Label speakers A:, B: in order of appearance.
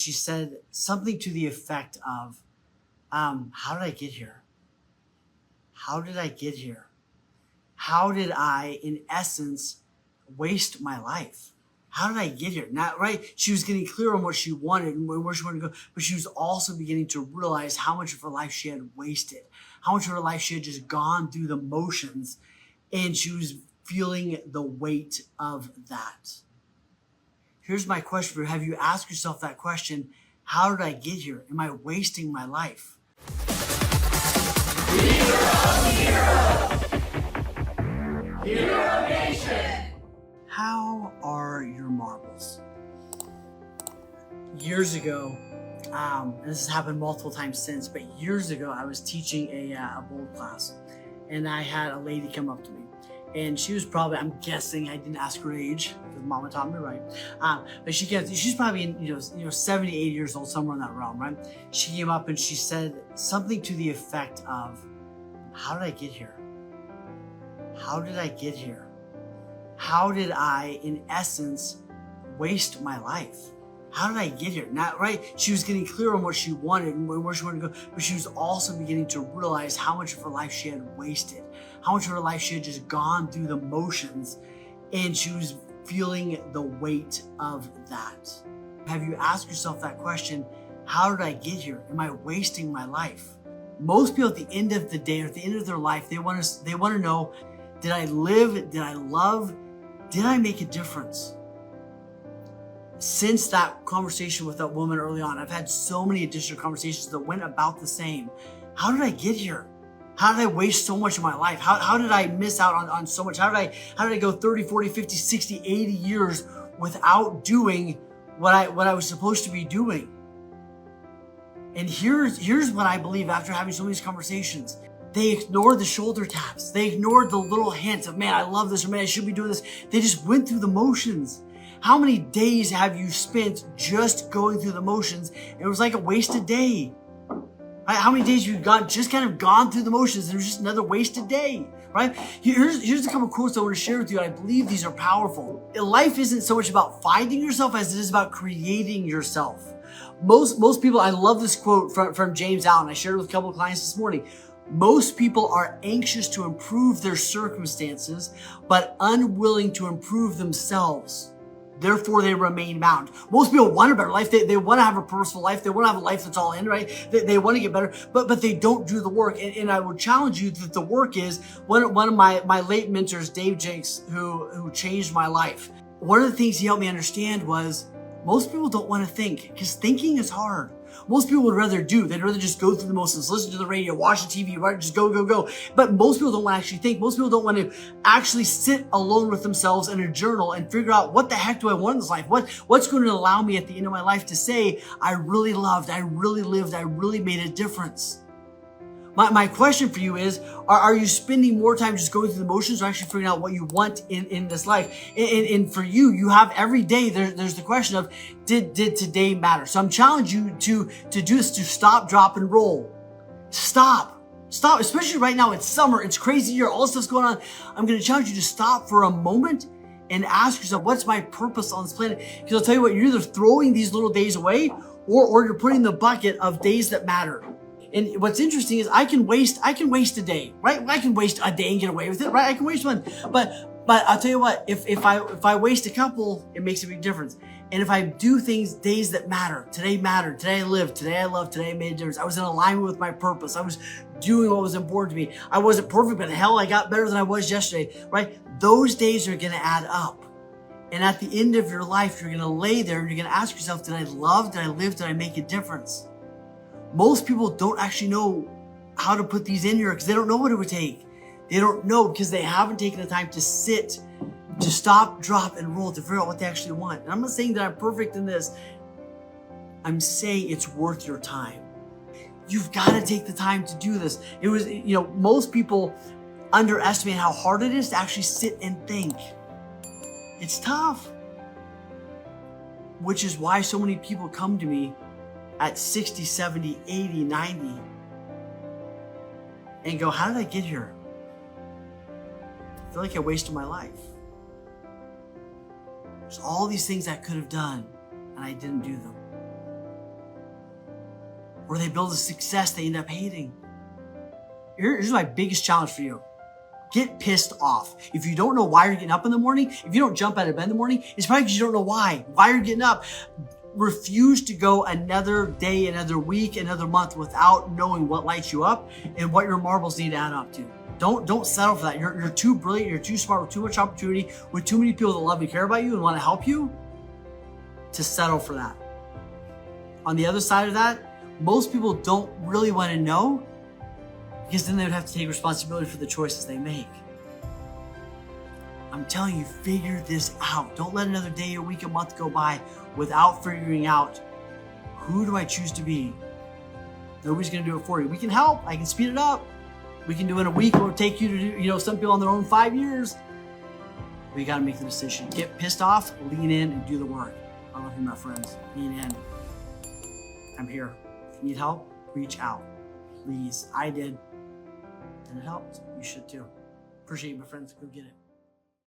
A: she said something to the effect of, how did I get here? How did I get here? How did I, in essence, waste my life? How did I get here? Not right. She was getting clear on what she wanted and where she wanted to go, but she was also beginning to realize how much of her life she had wasted, how much of her life she had just gone through the motions, and she was feeling the weight of that. Here's my question for you. Have you asked yourself that question? How did I get here? Am I wasting my life?
B: Hero Nation!
A: How are your marbles? Years ago, and this has happened multiple times since, but years ago I was teaching a bold class, and I had a lady come up to me, and she was probably, I'm guessing, I didn't ask her age because Mama taught me right, but she's probably in 70, 80 years old, somewhere in that realm, right? She came up and she said something to the effect of, how did I get here? How did I get here? How did I, in essence, waste my life? How did I get here? Not right. She was getting clear on what she wanted and where she wanted to go, but she was also beginning to realize how much of her life she had wasted, how much of her life she had just gone through the motions, and she was feeling the weight of that. Have you asked yourself that question? How did I get here? Am I wasting my life? Most people at the end of the day or at the end of their life, they want to know, did I live? Did I love? Did I make a difference? Since that conversation with that woman early on, I've had so many additional conversations that went about the same. How did I get here? How did I waste so much of my life? How did I miss out on so much? How did I go 30, 40, 50, 60, 80 years without doing what I was supposed to be doing? And here's what I believe after having so many conversations. They ignored the shoulder taps. They ignored the little hints of, man, I love this, or man, I should be doing this. They just went through the motions. How many days have you spent just going through the motions? And it was like a wasted day. Right? How many days you've gone through the motions and it was just another wasted day, right? Here's a couple quotes I want to share with you. I believe these are powerful. Life isn't so much about finding yourself as it is about creating yourself. Most people, I love this quote from James Allen. I shared it with a couple of clients this morning. Most people are anxious to improve their circumstances, but unwilling to improve themselves. Therefore, they remain bound. Most people want a better life. They want to have a purposeful life. They want to have a life that's all in, right? They want to get better, but they don't do the work. And I would challenge you that the work is one of my late mentors, Dave Jenks, who changed my life. One of the things he helped me understand was most people don't want to think because thinking is hard. Most people would rather do. They'd rather just go through the motions, listen to the radio, watch the TV, right? Just go. But most people don't want to actually think. Most people don't want to actually sit alone with themselves in a journal and figure out what the heck do I want in this life? What's going to allow me at the end of my life to say, I really loved, I really lived, I really made a difference? My question for you is, are you spending more time just going through the motions or actually figuring out what you want in this life? And for you have every day, there's the question of, did today matter? So I'm challenging you to do this, to stop, drop, and roll. Stop, especially right now. It's summer, it's crazy here, all this stuff's going on. I'm going to challenge you to stop for a moment and ask yourself, what's my purpose on this planet? Because I'll tell you what, you're either throwing these little days away or you're putting the bucket of days that matter. And what's interesting is I can waste a day, right? I can waste a day and get away with it, right? I can waste one. But I'll tell you what, if I waste a couple, it makes a big difference. And if I do things, days that matter, today I lived, today I loved, today I made a difference. I was in alignment with my purpose. I was doing what was important to me. I wasn't perfect, but hell, I got better than I was yesterday, right? Those days are going to add up. And at the end of your life, you're going to lay there and you're going to ask yourself, did I love, did I live, did I make a difference? Most people don't actually know how to put these in here because they don't know what it would take. They don't know because they haven't taken the time to sit, to stop, drop, and roll to figure out what they actually want. And I'm not saying that I'm perfect in this. I'm saying it's worth your time. You've got to take the time to do this. It was, most people underestimate how hard it is to actually sit and think. It's tough. Which is why so many people come to me at 60, 70, 80, 90 and go, how did I get here? I feel like I wasted my life. There's all these things I could have done and I didn't do them. or they build a success they end up hating. Here's my biggest challenge for you. Get pissed off. If you don't know why you're getting up in the morning, if you don't jump out of bed in the morning, it's probably because you don't know why you're getting up. Refuse to go another day, another week, another month without knowing what lights you up and what your marbles need to add up to. Don't settle for that. You're too brilliant, you're too smart, with too much opportunity, with too many people that love and care about you and want to help you to settle for that. On the other side of that, most people don't really want to know, because then they would have to take responsibility for the choices they make. I'm telling you, figure this out. Don't let another day, a week, a month go by without figuring out, who do I choose to be? Nobody's gonna do it for you. We can help, I can speed it up. We can do it in a week, it'll take you to do, some people on their own 5 years. But you gotta make the decision. Get pissed off, lean in and do the work. I love you, my friends, lean in. I'm here. If you need help, reach out, please. I did. And it helped. You should too. Appreciate you, my friends. Go get it.